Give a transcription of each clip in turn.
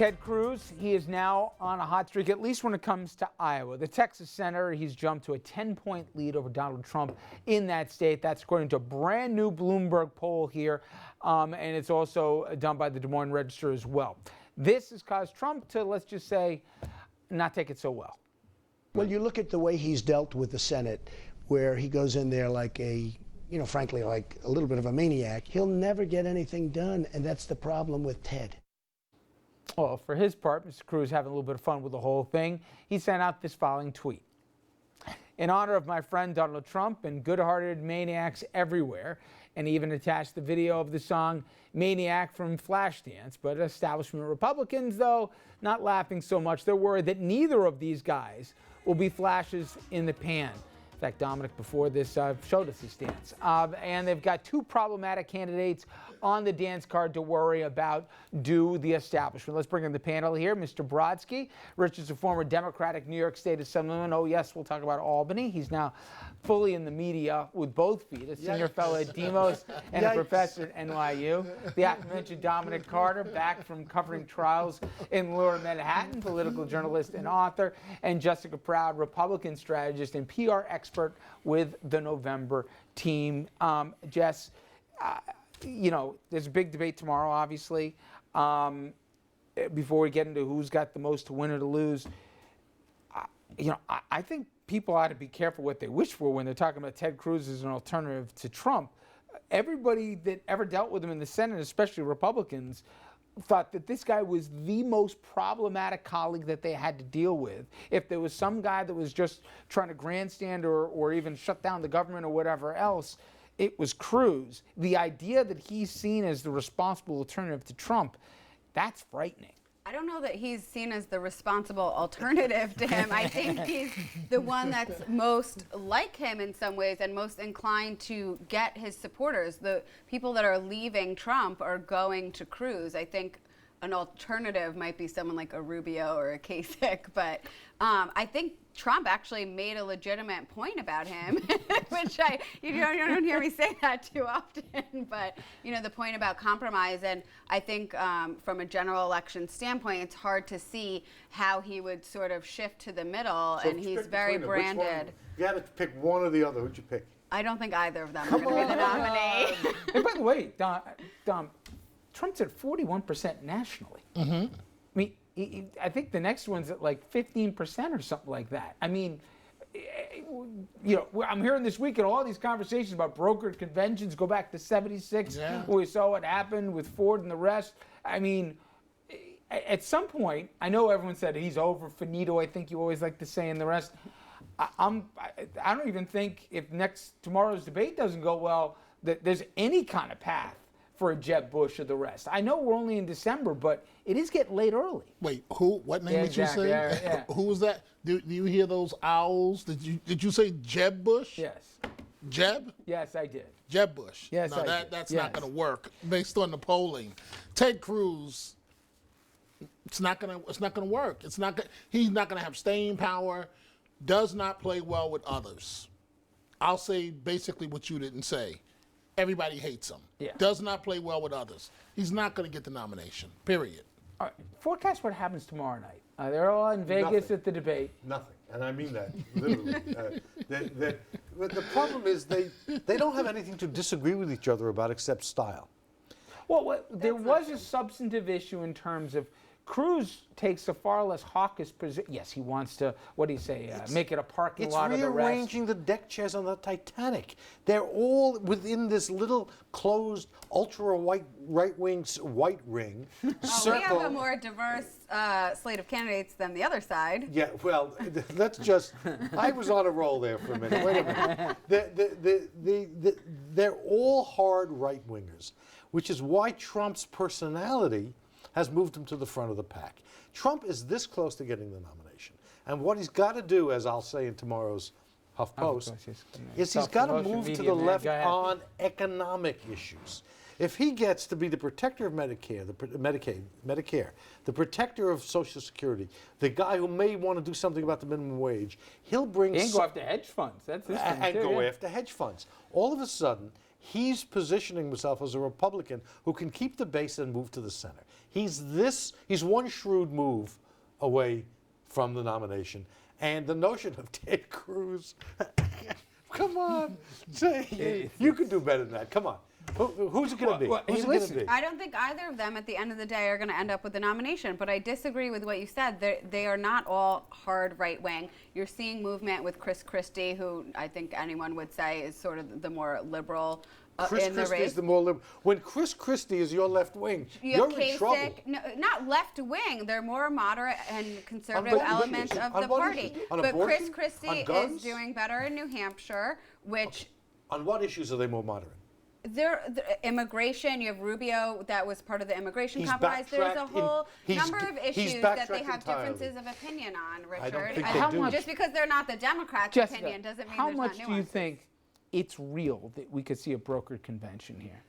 Ted Cruz, he is now on a hot streak, at least when it comes to Iowa. The Texas senator, he's jumped to a 10-point lead over Donald Trump in that state. That's according to a brand new Bloomberg poll here, and it's also done by the Des Moines Register as well. This has caused Trump to, let's just say, not take it so well. Well, you look at the way he's dealt with the Senate, where he goes in there like a, frankly, like a little bit of a maniac. He'll never get anything done, and that's the problem with Ted. Well, for his part, Mr. Cruz having a little bit of fun with the whole thing. He sent out this following tweet. In honor of my friend Donald Trump and good-hearted maniacs everywhere, and he even attached the video of the song Maniac from Flashdance. But establishment Republicans, though, not laughing so much. They're worried that neither of these guys will be flashes in the pan. In fact, Dominic, before this, showed us his dance. And they've got two problematic candidates on the dance card to worry about due the establishment. Let's bring in the panel here. Mr. Brodsky. Rich is a former Democratic New York State Assemblyman. Oh, yes, we'll talk about Albany. He's now fully in the media with both feet. A senior fellow at Demos and a professor at NYU. The aforementioned Dominic Carter, back from covering trials in Lower Manhattan, political journalist and author. And Jessica Proud, Republican strategist and PR expert with the November team. Jess, there's a big debate tomorrow, obviously. Before we get into who's got the most to win or to lose, I think people ought to be careful what they wish for when they're talking about Ted Cruz as an alternative to Trump. Everybody that ever dealt with him in the Senate, especially Republicans, thought that this guy was the most problematic colleague that they had to deal with. If there was some guy that was just trying to grandstand or even shut down the government or whatever else, it was Cruz. The idea that he's seen as the responsible alternative to Trump, that's frightening. I don't know that he's seen as the responsible alternative to him. I think he's the one that's most like him in some ways and most inclined to get his supporters. The people that are leaving Trump are going to Cruz. I think an alternative might be someone like a Rubio or a Kasich, but I think Trump actually made a legitimate point about him, which you don't hear me say that too often, but the point about compromise, and I think from a general election standpoint, it's hard to see how he would sort of shift to the middle, so and he's very branded. If you had to pick one or the otother, who'd you pick? I don't think either of them are going to be the nominee. And by the way, Dom, Trump's at 41% nationally. Mm-hmm. I mean, I think the next one's at like 15% or something like that. I mean, I'm hearing this week in all these conversations about brokered conventions go back to '76, where we saw what happened with Ford and the rest. I mean, at some point, I know everyone said he's over, finito, I think you always like to say, and the rest. I don't even think if tomorrow's debate doesn't go well, that there's any kind of path for a Jeb Bush or the rest. I know we're only in December, but it is getting late early. Wait, who? What name did you say? Yeah. Who was that? Do you hear those owls? Did you say Jeb Bush? Yes. Jeb? Yes, I did. Jeb Bush. Yes, no, I did. That's not going to work based on the polling. Ted Cruz. It's not going to work. He's not going to have staying power. Does not play well with others. I'll say basically what you didn't say. Everybody hates him. Yeah. Does not play well with others. He's not going to get the nomination, period. All right. Forecast what happens tomorrow night. They're all in Vegas at the debate. Nothing. And I mean that, literally. The problem is they don't have anything to disagree with each other about except style. Well, there was a substantive issue in terms of Cruz takes a far less hawkish position. Yes, he wants to, what do you say, make it a parking lot of the rest. It's rearranging the deck chairs on the Titanic. They're all within this little closed, ultra-white, right-wing, white ring circle. We have a more diverse slate of candidates than the other side. Yeah, well, let's just, I was on a roll there for a minute. Wait a minute. They're all hard right-wingers, which is why Trump's personality has moved him to the front of the pack. Trump is this close to getting the nomination. And what he's got to do, as I'll say in tomorrow HuffPost, is he's got to move to the left on economic issues. If he gets to be the protector of Medicare, the protector of Social Security, the guy who may want to do something about the minimum wage, he'll bring... And go after hedge funds. That's his thing, and go after hedge funds. All of a sudden, He's positioning himself as a Republican who can keep the base and move to the center. He's one shrewd move away from the nomination. And the notion of Ted Cruz, come on, say, you can do better than that. Come on. Who's it going to be? Who's it going to be? I don't think either of them at the end of the day are going to end up with the nomination, but I disagree with what you said. They are not all hard right wing. You're seeing movement with Chris Christie, who I think anyone would say is sort of the more liberal Chris in the Christie race. is the more liberal. When Chris Christie is your left wing, you're in trouble. No, not left wing. They're more moderate and conservative elements of the party. But Chris Christie is doing better in New Hampshire, which. On what issues are they more moderate? The immigration, you have Rubio, that was part of the immigration compromise. There's a whole number of issues that they have differences of opinion on, Richard. I don't think they do. Just because they're not the Democrats' opinion doesn't mean there's not nuances. How much do you think it's real that we could see a brokered convention here?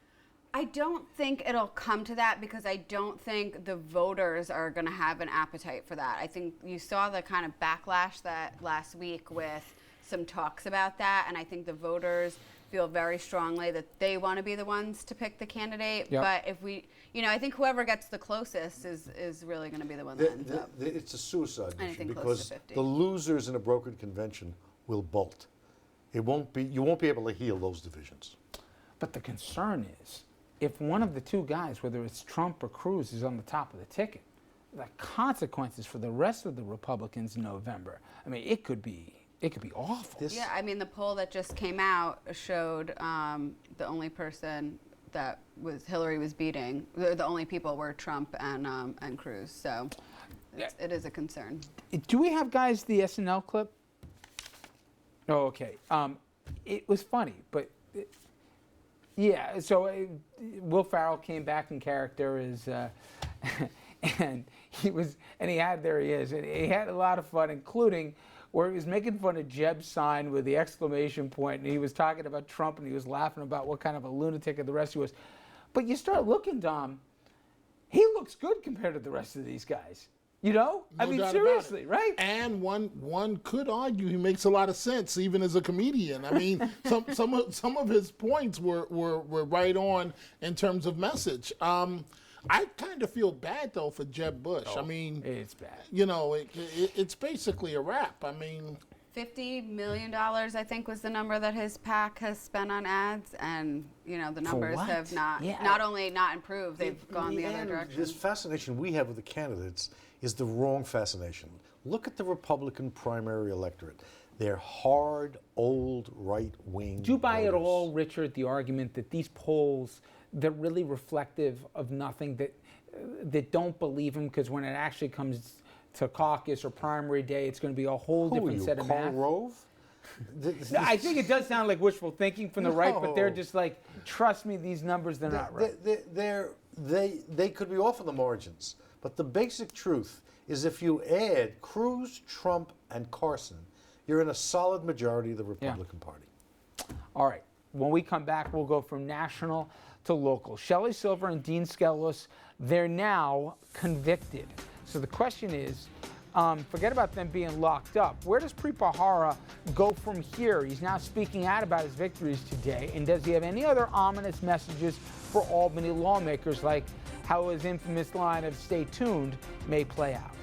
I don't think it'll come to that because I don't think the voters are going to have an appetite for that. I think you saw the kind of backlash that last week with some talks about that, and I think the voters feel very strongly that they want to be the ones to pick the candidate. Yep. But if we, I think whoever gets the closest is really going to be the one that ends up. It's a suicide mission because the losers in a brokered convention will bolt. You won't be able to heal those divisions. But the concern is, if one of the two guys, whether it's Trump or Cruz, is on the top of the ticket, the consequences for the rest of the Republicans in November, I mean, it could be awful. Yeah, I mean, the poll that just came out showed the only person that Hillary was beating, the only people were Trump and Cruz. So it is a concern. Do we have, guys, the SNL clip? Oh, okay. It was funny, but yeah. So Will Ferrell came back in character as, and he had a lot of fun, including where he was making fun of Jeb's sign with the exclamation point, and he was talking about Trump, and he was laughing about what kind of a lunatic and the rest he was. But you start looking, Dom, he looks good compared to the rest of these guys. I mean, seriously, right? And one could argue he makes a lot of sense, even as a comedian. I mean, some of his points were right on in terms of message. I kind of feel bad though for Jeb Bush. I mean, it's bad. It's basically a wrap. I mean, $50 million, I think, was the number that his PAC has spent on ads, and the numbers have not only not improved, they've gone the other direction. This fascination we have with the candidates is the wrong fascination. Look at the Republican primary electorate. They're hard, old, right-wing. Do you buy at all, Richard, the argument that these polls, they're really reflective of nothing, that don't believe him, because when it actually comes to caucus or primary day, it's going to be a whole different set of math? Karl Rove? No, I think it does sound like wishful thinking from the right, but they're just like, trust me, these numbers, they're not right. They could be off in the margins, but the basic truth is if you add Cruz, Trump, and Carson, you're in a solid majority of the Republican Party. All right. When we come back, we'll go from national to local. Shelley Silver and Dean Skelos, they're now convicted. So the question is, forget about them being locked up. Where does Pripahara go from here? He's now speaking out about his victories today. And does he have any other ominous messages for Albany lawmakers, like how his infamous line of "stay tuned" may play out?